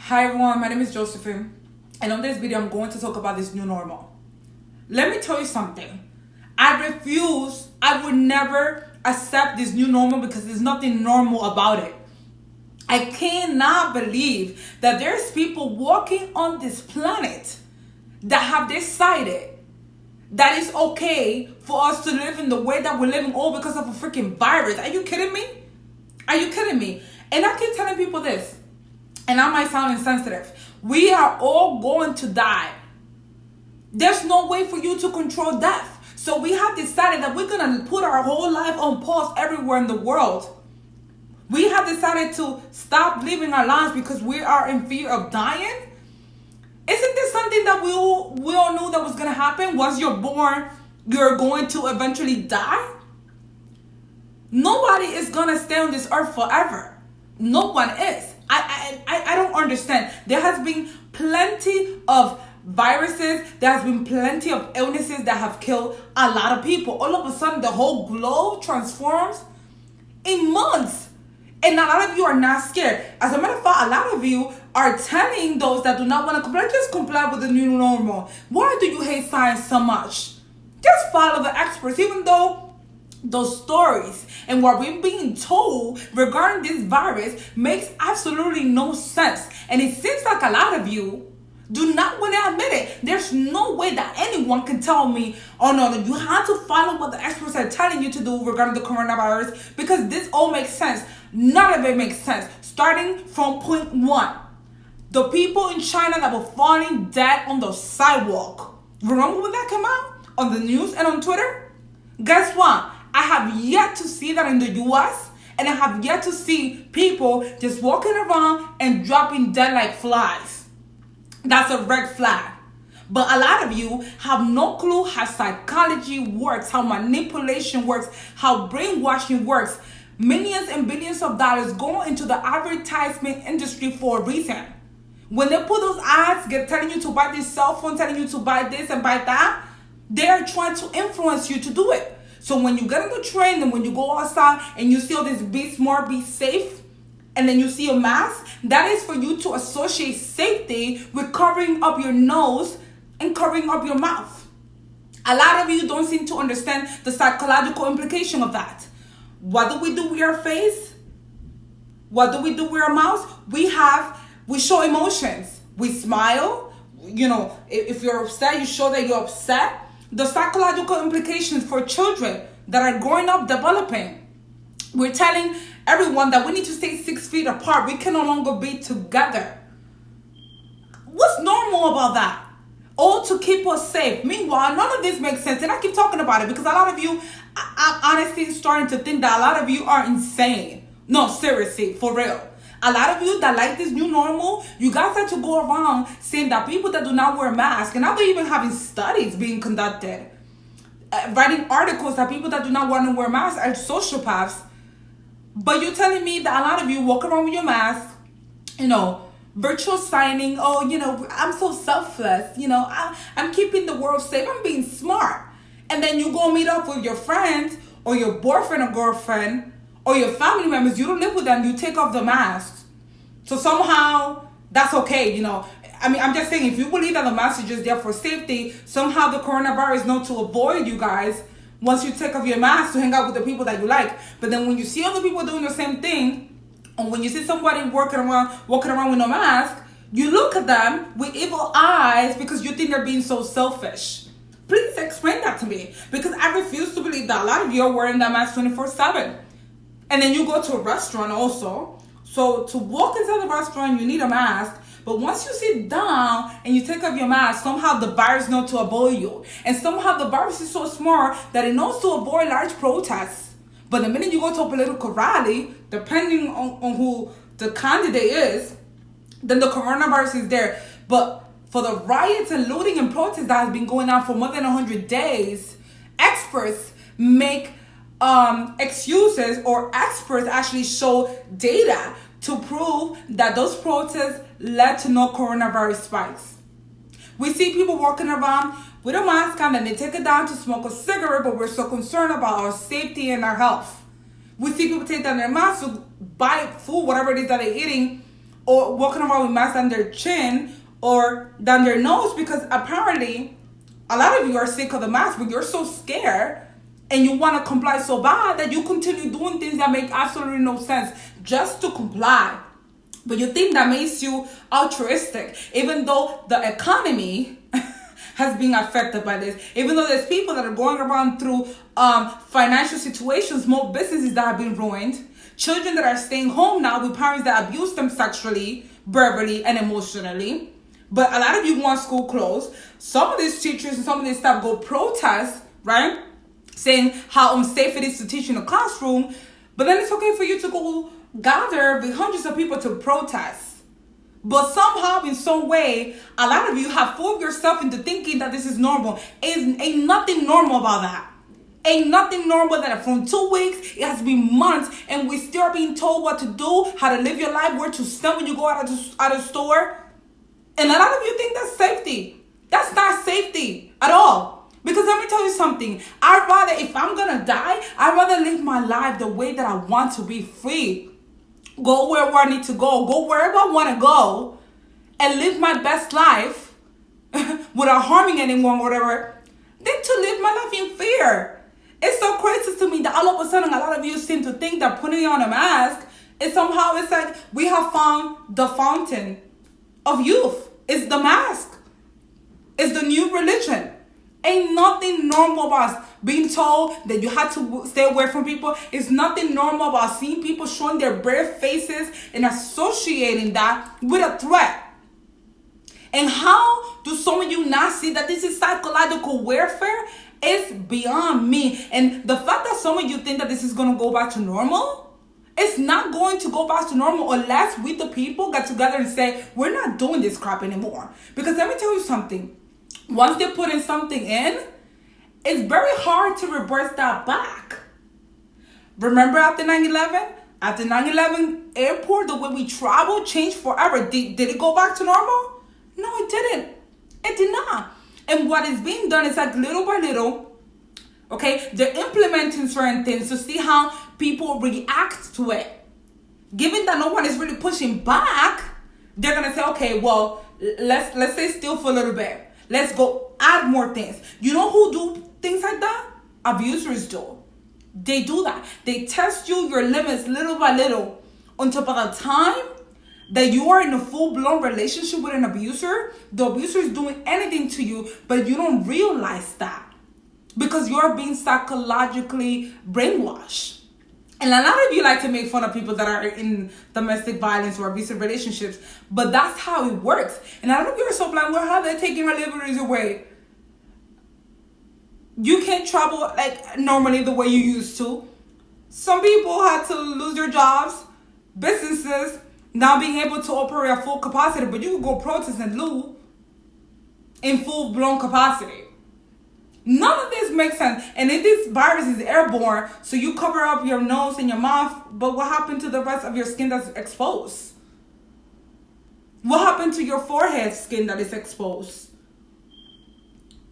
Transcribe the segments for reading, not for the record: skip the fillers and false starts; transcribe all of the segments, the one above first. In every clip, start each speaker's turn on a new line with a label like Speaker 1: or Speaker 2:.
Speaker 1: Hi everyone, my name is Josephine, and on this video I'm going to talk about this new normal. Let me tell you something. I would never accept this new normal because there's nothing normal about it. I cannot believe that there's people walking on this planet that have decided that it's okay for us to live in the way that we're living all because of a freaking virus. Are you kidding me? Are you kidding me? And I keep telling people this, and I might sound insensitive. We are all going to die. There's no way for you to control death. So we have decided that we're going to put our whole life on pause everywhere in the world. We have decided to stop living our lives because we are in fear of dying. Isn't this something that we all knew that was going to happen? Once you're born, you're going to eventually die. Nobody is going to stay on this earth forever. No one is. I don't understand. There has been plenty of viruses. There has been plenty of illnesses that have killed a lot of people. All of a sudden, the whole globe transforms in months. And a lot of you are not scared. As a matter of fact, a lot of you are telling those that do not want to comply, just comply with the new normal. Why do you hate science so much? Just follow the experts, even though those stories and what we're being told regarding this virus makes absolutely no sense. And it seems like a lot of you do not want to admit it. There's no way that anyone can tell me, oh no, you have to follow what the experts are telling you to do regarding the coronavirus, because this all makes sense. None of it makes sense. Starting from point one, the people in China that were falling dead on the sidewalk. Remember when that came out on the news and on Twitter? Guess what? I have yet to see that in the US, and I have yet to see people just walking around and dropping dead like flies. That's a red flag. But a lot of you have no clue how psychology works, how manipulation works, how brainwashing works. Millions and billions of dollars go into the advertisement industry for a reason. When they put those ads, telling you to buy this cell phone, telling you to buy this and buy that, they are trying to influence you to do it. So when you get on the train and when you go outside and you see all this be smart, be safe, and then you see a mask, that is for you to associate safety with covering up your nose and covering up your mouth. A lot of you don't seem to understand the psychological implication of that. What do we do with our face? What do we do with our mouth? We show emotions. We smile. You know, if you're upset, you show that you're upset. The psychological implications for children that are growing up, developing. We're telling everyone that we need to stay 6 feet apart. We can no longer be together. What's normal about that? All to keep us safe. Meanwhile, none of this makes sense. And I keep talking about it because a lot of you, I'm honestly starting to think that a lot of you are insane. No, seriously, for real. A lot of you that like this new normal, you guys have to go around saying that people that do not wear masks, and now they're even having studies being conducted, writing articles that people that do not want to wear masks are sociopaths. But you're telling me that a lot of you walk around with your mask, virtual signing, I'm so selfless, I'm keeping the world safe, I'm being smart. And then you go meet up with your friends or your boyfriend or girlfriend or your family members, you don't live with them, you take off the masks. So somehow that's okay, I'm just saying, if you believe that the mask is just there for safety, somehow the coronavirus knows to avoid you guys once you take off your mask to hang out with the people that you like. But then when you see other people doing the same thing, and when you see somebody walking around with no mask, you look at them with evil eyes because you think they're being so selfish. Please explain that to me, because I refuse to believe that a lot of you are wearing that mask 24/7. And then you go to a restaurant also. So to walk inside the restaurant, you need a mask. But once you sit down and you take off your mask, somehow the virus knows to avoid you. And somehow the virus is so smart that it knows to avoid large protests. But the minute you go to a political rally, depending on who the candidate is, then the coronavirus is there. But for the riots and looting and protests that has been going on for more than 100 days, experts make excuses, or experts actually show data to prove that those protests led to no coronavirus spikes. We see people walking around with a mask on and they take it down to smoke a cigarette, but we're so concerned about our safety and our health. We see people take down their masks to buy food, whatever it is that they're eating, or walking around with masks on their chin or down their nose, because apparently a lot of you are sick of the mask, but you're so scared and you want to comply so bad that you continue doing things that make absolutely no sense just to comply. But you think that makes you altruistic, even though the economy has been affected by this, even though there's people that are going around through financial situations, small businesses that have been ruined, children that are staying home now with parents that abuse them sexually, verbally, and emotionally. But a lot of you want school closed. Some of these teachers and some of these staff go protest, right? Saying how unsafe it is to teach in a classroom. But then it's okay for you to go gather with hundreds of people to protest. But somehow, in some way, a lot of you have fooled yourself into thinking that this is normal. Ain't nothing normal about that. Ain't nothing normal that from 2 weeks, it has been months, and we still being told what to do, how to live your life, where to stand when you go out of the store. And a lot of you think that's safety. That's not safety at all. Because let me tell you something. I'd rather, if I'm going to die, I'd rather live my life the way that I want to be free. Go where I need to go. Go wherever I want to go. And live my best life without harming anyone or whatever. Than to live my life in fear. It's so crazy to me that all of a sudden a lot of you seem to think that putting on a mask is somehow, it's like we have found the fountain of youth. It's the mask. It's the new religion. Ain't nothing normal about being told that you had to stay away from people. It's nothing normal about seeing people showing their bare faces and associating that with a threat. And how do some of you not see that this is psychological warfare? It's beyond me. And the fact that some of you think that this is going to go back to normal, it's not going to go back to normal unless we the people get together and say, we're not doing this crap anymore. Because let me tell you something. Once they're putting something in, it's very hard to reverse that back. Remember after 9/11? After 9/11 airport, the way we travel changed forever. Did it go back to normal? No, it didn't. It did not. And what is being done is like little by little, okay, they're implementing certain things to see how people react to it. Given that no one is really pushing back, they're going to say, okay, well, let's stay still for a little bit. Let's go add more things. You know who do things like that? Abusers do. They do that. They test you, your limits, little by little, until by the time that you are in a full-blown relationship with an abuser, the abuser is doing anything to you, but you don't realize that because you're being psychologically brainwashed. And a lot of you like to make fun of people that are in domestic violence or abusive relationships, but that's how it works. And a lot of you are so blind, well, how are they taking my liberties away? You can't travel like normally the way you used to. Some people had to lose their jobs, businesses, not being able to operate at full capacity, but you can go protest and loot in full-blown capacity. None of this makes sense. And if this virus is airborne, so you cover up your nose and your mouth, but what happened to the rest of your skin that's exposed? What happened to your forehead skin that is exposed?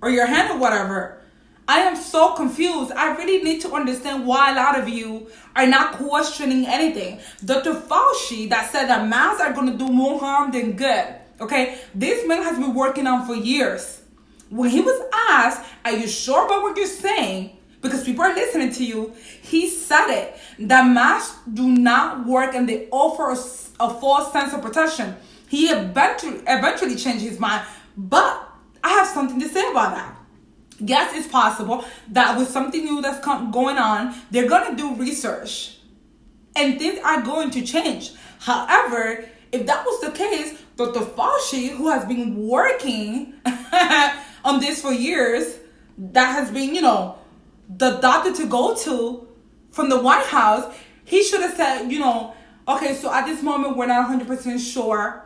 Speaker 1: Or your hand or whatever? I am so confused. I really need to understand why a lot of you are not questioning anything. Dr. Fauci that said that masks are going to do more harm than good. Okay? This man has been working on for years. When he was asked, are you sure about what you're saying? Because people are listening to you. He said it. That masks do not work and they offer a false sense of protection. He eventually changed his mind. But I have something to say about that. Yes, it's possible that with something new that's going on, they're going to do research. And things are going to change. However, if that was the case, Dr. Fauci, who has been working on this for years, that has been, the doctor to go to from the White House, he should have said, okay, so at this moment, we're not 100% sure,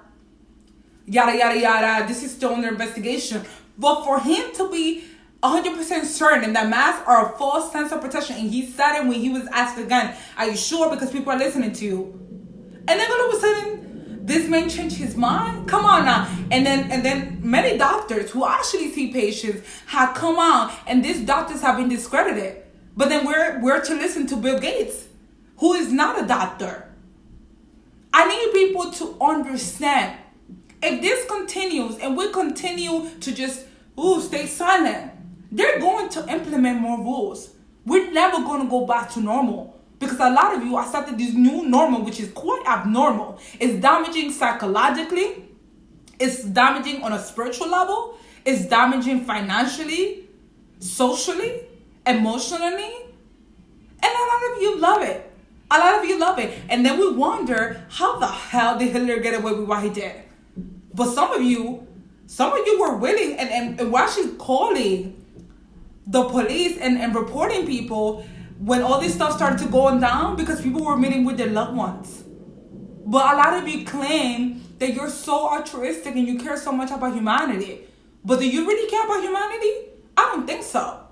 Speaker 1: yada, yada, yada, this is still under investigation. But for him to be 100% certain that masks are a false sense of protection, and he said it when he was asked again, are you sure? Because people are listening to you. And then all of a sudden, this man changed his mind? Come on now. And then many doctors who actually see patients have come out, and these doctors have been discredited. But then we're to listen to Bill Gates, who is not a doctor. I need people to understand. If this continues and we continue to just stay silent, they're going to implement more rules. We're never going to go back to normal because a lot of you accepted this new normal, which is quite abnormal. It's damaging psychologically. It's damaging on a spiritual level. It's damaging financially, socially, emotionally. And a lot of you love it. A lot of you love it. And then we wonder, how the hell did Hitler get away with what he did? But some of you were willing and were actually calling the police and reporting people when all this stuff started to go down because people were meeting with their loved ones. But a lot of you claim that you're so altruistic and you care so much about humanity. But do you really care about humanity? I don't think so.